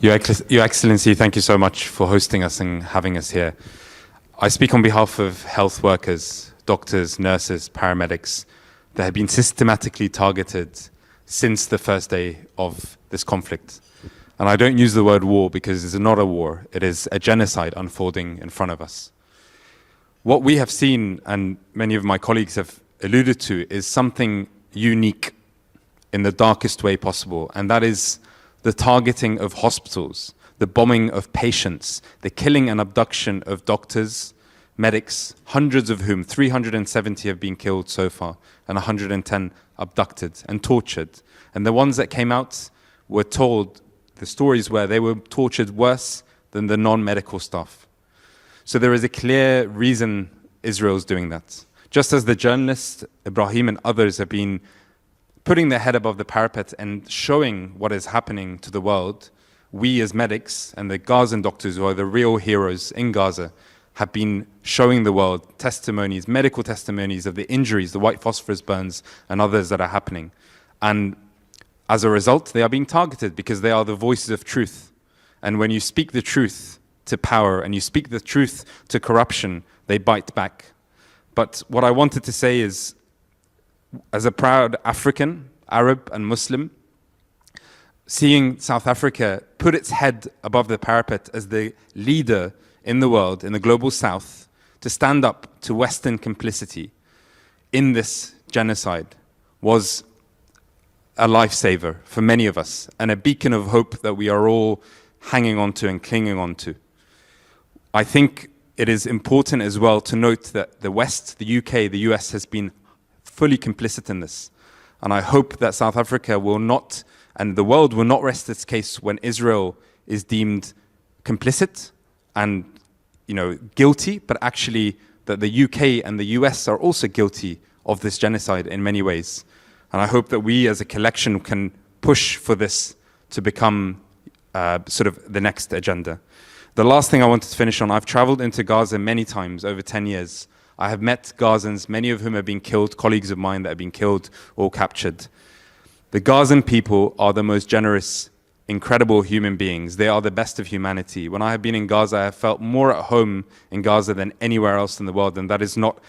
Your Excellency, thank you so much for hosting us and having us here. I speak on behalf of health workers, doctors, nurses, paramedics that have been systematically targeted since the first day of this conflict. And I don't use the word war because it's not a war. It is a genocide unfolding in front of us. What we have seen, and many of my colleagues have alluded to, is something unique in the darkest way possible, and that is the targeting of hospitals, the bombing of patients, the killing and abduction of doctors, medics, hundreds of whom, 370 have been killed so far, and 110 abducted and tortured. And the ones that came out were told, the stories were they were tortured worse than the non-medical staff. So there is a clear reason Israel's doing that. Just as the journalist Ibrahim and others have been putting their head above the parapet and showing what is happening to the world, we as medics and the Gazan doctors, who are the real heroes in Gaza, have been showing the world testimonies, medical testimonies of the injuries, the white phosphorus burns and others that are happening. And as a result, they are being targeted because they are the voices of truth. And when you speak the truth to power and you speak the truth to corruption, they bite back. But what I wanted to say is, as a proud African, Arab and Muslim, seeing South Africa put its head above the parapet as the leader in the world, in the global South, to stand up to Western complicity in this genocide was a lifesaver for many of us and a beacon of hope that we are all hanging on to and clinging on to. I think it is important as well to note that the West, the UK, the US has been fully complicit in this. And I hope that South Africa will not, and the world will not rest its case when Israel is deemed complicit and, guilty, but actually that the UK and the US are also guilty of this genocide in many ways. And I hope that we as a collection can push for this to become sort of the next agenda. The last thing I wanted to finish on, I've traveled into Gaza many times over 10 years. I have met Gazans, many of whom have been killed, colleagues of mine that have been killed or captured. The Gazan people are the most generous, incredible human beings. They are the best of humanity. When I have been in Gaza, I have felt more at home in Gaza than anywhere else in the world, and that is not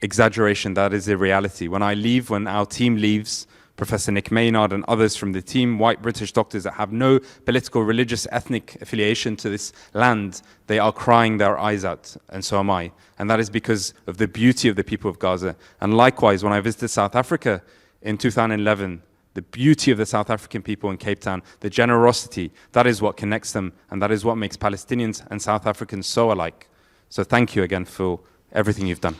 exaggeration, that is a reality. When our team leaves, Professor Nick Maynard and others from the team, white British doctors that have no political, religious, ethnic affiliation to this land, they are crying their eyes out, and so am I. And that is because of the beauty of the people of Gaza. And likewise, when I visited South Africa in 2011, the beauty of the South African people in Cape Town, the generosity, that is what connects them, and that is what makes Palestinians and South Africans so alike. So thank you again for everything you've done.